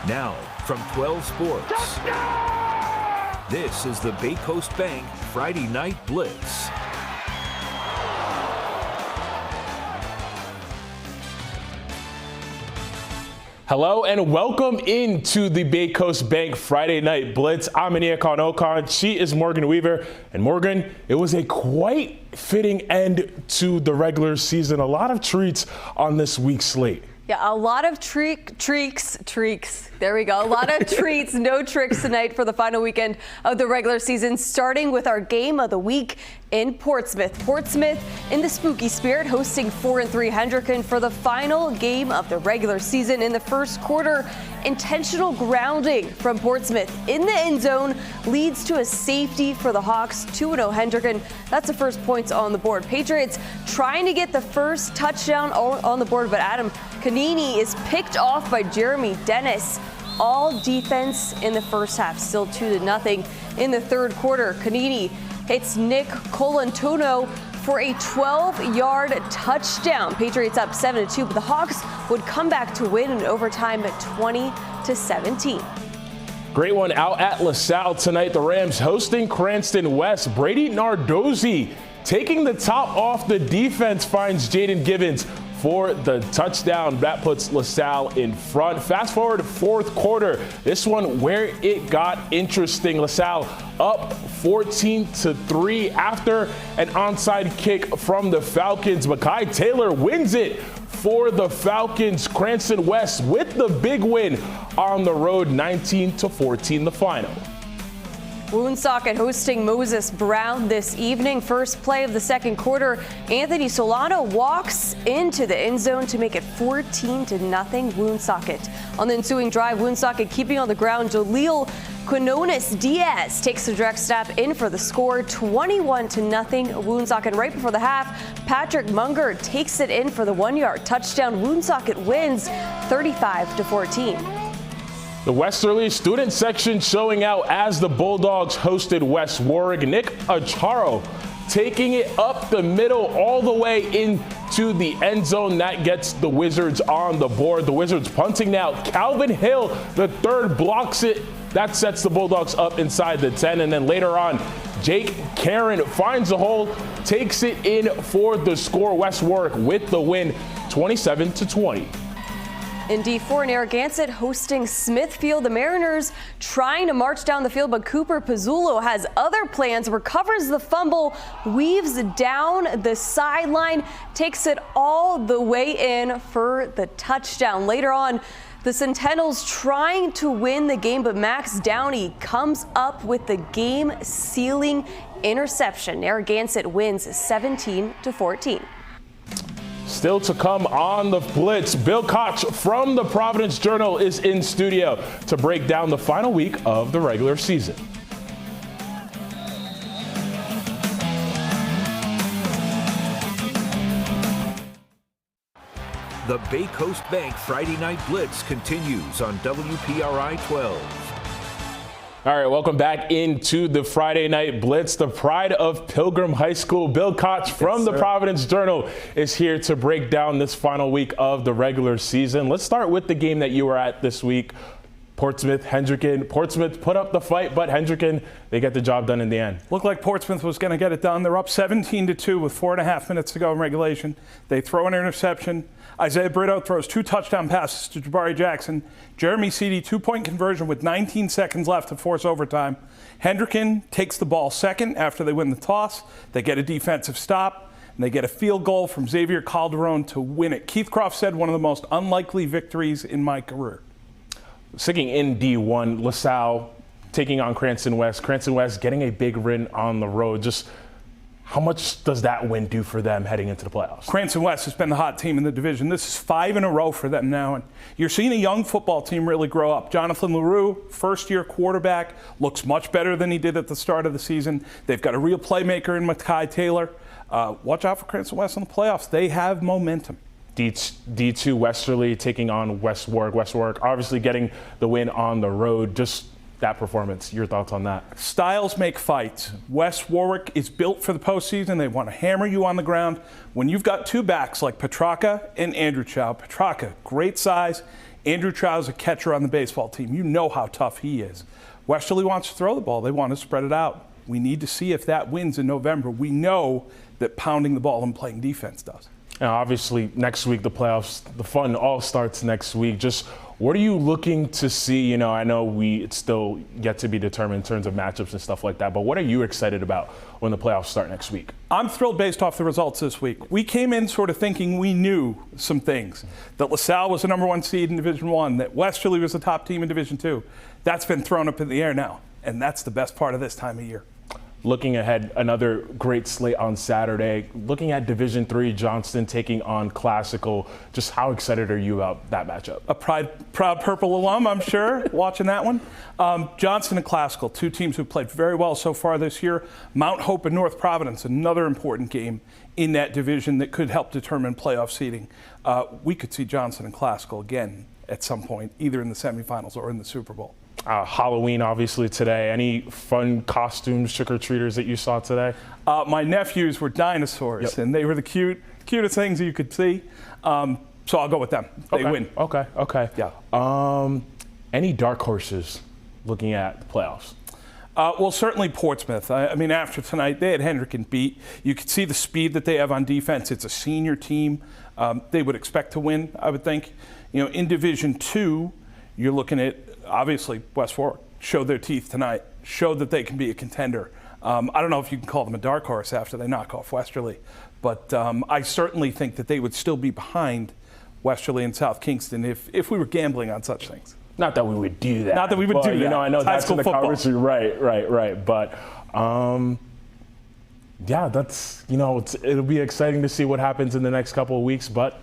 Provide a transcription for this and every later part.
Now, from 12 Sports, this is the Bay Coast Bank Friday Night Blitz. Hello and welcome into the Bay Coast Bank Friday Night Blitz. I'm Aniakon Okon. She is Morgan Weaver. And Morgan, it was a quite fitting end to the regular season. A lot of treats on this week's slate. Yeah, a lot of treats. There we go. A lot of treats, no tricks tonight for the final weekend of the regular season, starting with our game of the week in Portsmouth. Portsmouth in the spooky spirit, hosting 4-3 Hendricken for the final game of the regular season. In the first quarter, intentional grounding from Portsmouth in the end zone leads to a safety for the Hawks. 2-0 Hendricken. That's the first points on the board. Patriots trying to get the first touchdown on the board, but Adam Kanini is picked off by Jeremy Dennis. All defense in the first half, still 2-0 in the third quarter. Kanini hits Nick Colantuono for a 12-yard touchdown. Patriots up 7-2, but the Hawks would come back to win in overtime at 20-17. Great one out at LaSalle tonight. The Rams hosting Cranston West. Brady Nardozzi taking the top off the defense finds Jaden Givens for the touchdown. That puts LaSalle in front. Fast forward to fourth quarter. This one where it got interesting. LaSalle up 14-3 after an onside kick from the Falcons. Mekhi Taylor wins it for the Falcons. Cranston West with the big win on the road, 19-14 the final. Woonsocket hosting Moses Brown this evening. First play of the second quarter, Anthony Solano walks into the end zone to make it 14-0 Woonsocket. On the ensuing drive, Woonsocket keeping on the ground. Jaleel Quinones Diaz takes the direct snap in for the score, 21-0 Woonsocket. Right before the half, Patrick Munger takes it in for the 1-yard touchdown. Woonsocket wins 35-14. The Westerly student section showing out as the Bulldogs hosted West Warwick. Nick Acharo taking it up the middle all the way into the end zone. That gets the Wizards on the board. The Wizards punting now. Calvin Hill, the third, blocks it. That sets the Bulldogs up inside the 10. And then later on, Jake Karen finds a hole, takes it in for the score. West Warwick with the win, 27-20. In D4, Narragansett hosting Smithfield. The Mariners trying to march down the field, but Cooper Pizzullo has other plans, recovers the fumble, weaves down the sideline, takes it all the way in for the touchdown. Later on, the Sentinels trying to win the game, but Max Downey comes up with the game-sealing interception. Narragansett wins 17-14. Still to come on the Blitz, Bill Koch from the Providence Journal is in studio to break down the final week of the regular season. The Bay Coast Bank Friday Night Blitz continues on WPRI 12. All right, welcome back into the Friday Night Blitz. The pride of Pilgrim High School, Bill Koch from the Providence Journal is here to break down this final week of the regular season. Let's start with the game that you were at this week. Portsmouth, Hendricken. Portsmouth put up the fight, but Hendricken, they get the job done in the end. Looked like Portsmouth was going to get it done. They're up 17-2 with 4.5 minutes to go in regulation. They throw an interception. Isaiah Brito throws 2 touchdown passes to Jabari Jackson. Jeremy Seedy, 2-point conversion with 19 seconds left to force overtime. Hendricken takes the ball second after they win the toss. They get a defensive stop, and they get a field goal from Xavier Calderon to win it. Keith Croft said, one of the most unlikely victories in my career. Sticking in D1, LaSalle taking on Cranston West. Cranston West getting a big win on the road. Just how much does that win do for them heading into the playoffs? Cranston West has been the hot team in the division. This is 5 in a row for them now. And you're seeing a young football team really grow up. Jonathan LaRue, first-year quarterback, looks much better than he did at the start of the season. They've got a real playmaker in Mekhi Taylor. Watch out for Cranston West in the playoffs. They have momentum. D2 Westerly taking on West Warwick. West Warwick obviously getting the win on the road. Just that performance, your thoughts on that? Styles make fights. West Warwick is built for the postseason. They want to hammer you on the ground. When you've got two backs like Petrarca and Andrew Chow, Petrarca, great size. Andrew Chow's a catcher on the baseball team. You know how tough he is. Westerly wants to throw the ball. They want to spread it out. We need to see if that wins in November. We know that pounding the ball and playing defense does. And obviously, next week, the playoffs, the fun all starts next week. Just what are you looking to see? You know, I know it's still yet to be determined in terms of matchups and stuff like that, but what are you excited about when the playoffs start next week? I'm thrilled based off the results this week. We came in sort of thinking we knew some things, that LaSalle was the #1 seed in Division I, that Westerly was the top team in Division II. That's been thrown up in the air now, and that's the best part of this time of year. Looking ahead, another great slate on Saturday. Looking at Division III, Johnston taking on Classical. Just how excited are you about that matchup? A proud Purple alum, I'm sure, watching that one. Johnston and Classical, two teams who played very well so far this year. Mount Hope and North Providence, another important game in that division that could help determine playoff seeding. We could see Johnston and Classical again at some point, either in the semifinals or in the Super Bowl. Halloween, obviously, today. Any fun costumes, trick-or-treaters that you saw today? My nephews were dinosaurs, and they were the cutest things you could see. So I'll go with them. They win. Okay. Yeah. Any dark horses looking at the playoffs? Well, certainly Portsmouth. I mean, after tonight, they had Hendricken beat. You could see the speed that they have on defense. It's a senior team. They would expect to win, I would think. You know, in Division II, you're looking at, obviously, West Warwick showed their teeth tonight, showed that they can be a contender. I don't know if you can call them a dark horse after they knock off Westerly, but I certainly think that they would still be behind Westerly and South Kingston if we were gambling on such things. Not that we would do that. Not that we would do that. You know, I know that's in the football. conversation. Right. But, yeah, that's, you know, it'll be exciting to see what happens in the next couple of weeks, but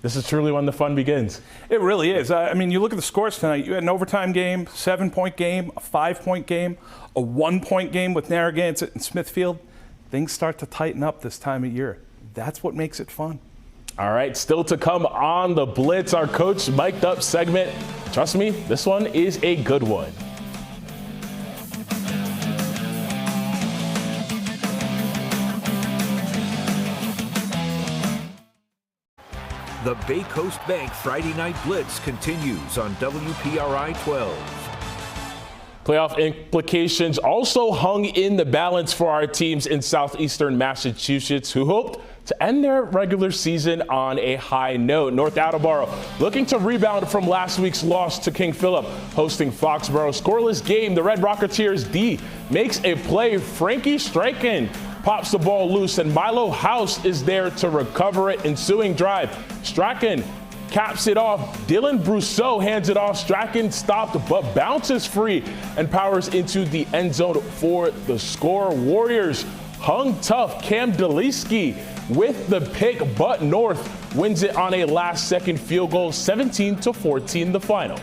this is truly when the fun begins. It really is. I mean, you look at the scores tonight. You had an overtime game, 7-point game, a 5-point game, a 1-point game with Narragansett and Smithfield. Things start to tighten up this time of year. That's what makes it fun. All right, still to come on the Blitz, our Coach Mic'd Up segment. Trust me, this one is a good one. The Bay Coast Bank Friday Night Blitz continues on WPRI 12. Playoff implications also hung in the balance for our teams in Southeastern Massachusetts, who hoped to end their regular season on a high note. North Attleboro looking to rebound from last week's loss to King Philip, hosting Foxborough. Scoreless game, the Red Rocketeers D makes a play. Frankie Strachan pops the ball loose, and Milo House is there to recover it. Ensuing drive, Strachan caps it off. Dylan Brousseau hands it off. Strachan stopped but bounces free and powers into the end zone for the score. Warriors hung tough. Cam Deliski with the pick, but North wins it on a last-second field goal. 17-14 the final.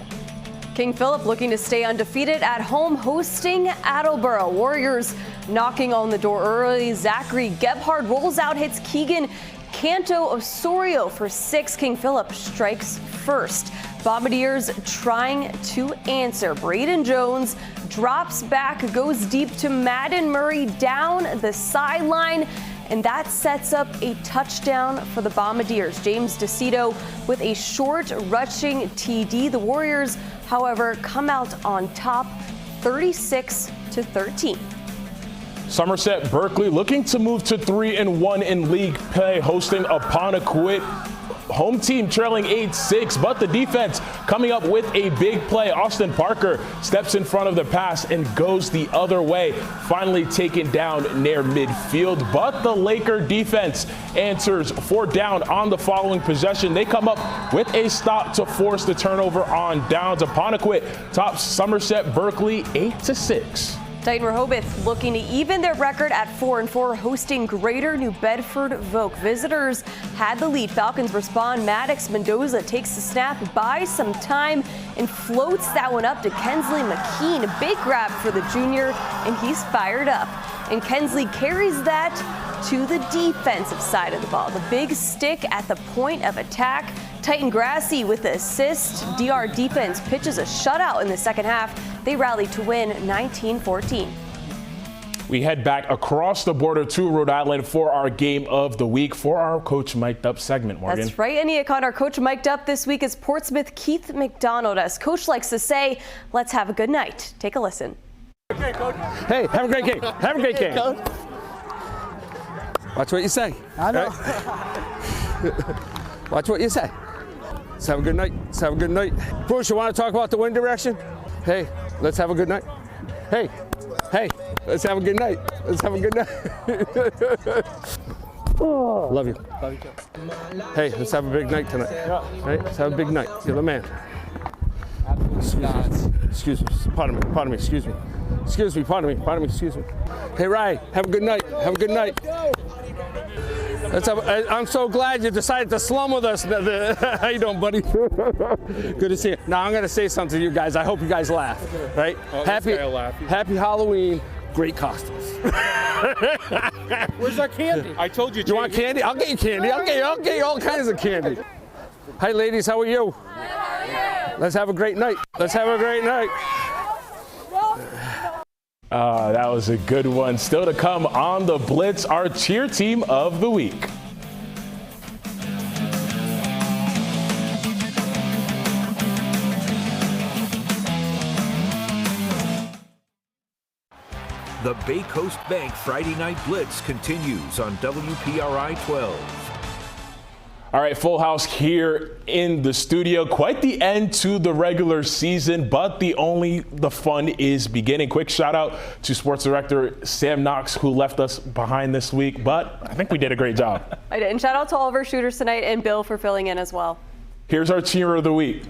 King Philip looking to stay undefeated at home, hosting Attleboro. Warriors knocking on the door early. Zachary Gebhard rolls out, hits Keegan Canto Osorio for 6. King Philip strikes first. Bombardiers trying to answer. Braden Jones drops back, goes deep to Madden Murray down the sideline, and that sets up a touchdown for the Bombardiers. James DeCito with a short rushing TD. The Warriors, however, come out on top 36-13. Somerset Berkeley looking to move to 3-1 in league play, hosting Apponequet. Home team trailing 8-6, but the defense coming up with a big play. Austin Parker steps in front of the pass and goes the other way, finally taken down near midfield. But the Laker defense answers 4 down on the following possession. They come up with a stop to force the turnover on downs. Apponequet tops Somerset Berkeley 8-6. Dighton Rehoboth looking to even their record at 4-4, hosting Greater New Bedford Vogue. Visitors had the lead. Falcons respond. Maddox Mendoza takes the snap, buys some time, and floats that one up to Kensley McKean. A big grab for the junior, and he's fired up. And Kensley carries that to the defensive side of the ball. The big stick at the point of attack. Titan Grassi with the assist. DR defense pitches a shutout in the second half. They rallied to win 19-14. we head back across the border to Rhode Island for our game of the week for our Coach Mic'd Up segment, Morgan. That's right, Aniacon. Our Coach Mic'd Up this week is Portsmouth Keith McDonald. As Coach likes to say, let's have a good night. Take a listen. Hey, have a great game. Have a great game. Watch what you say. I know. Right? Watch what you say. Let's have a good night. Let's have a good night. Bruce, you want to talk about the wind direction? Hey, let's have a good night. Hey, let's have a good night. Let's have a good night. Love you. Love you too. Hey, let's have a big night tonight. Yeah. Right? Let's have a big night. You're the man. Excuse me. Pardon me. Excuse me. Excuse me. Pardon me. Excuse me. Hey, Ryan, have a good night. Have a good night. I'm so glad you decided to slum with us. How you doing, buddy? Good to see you. Now, I'm going to say something to you guys. I hope you guys laugh, right? Oh, Happy Halloween. Great costumes. Where's our candy? I told you. You want candy? I'll get you candy. I'll get you all kinds of candy. Hi, ladies. How are you? Let's have a great night. Let's have a great night. That was a good one. Still to come on the Blitz, our cheer team of the week. The Bay Coast Bank Friday Night Blitz continues on WPRI 12. All right, full house here in the studio. Quite the end to the regular season, but the fun is beginning. Quick shout out to Sports Director Sam Knox, who left us behind this week, but I think we did a great job. I did. And shout out to all of our shooters tonight and Bill for filling in as well. Here's our cheer of the week.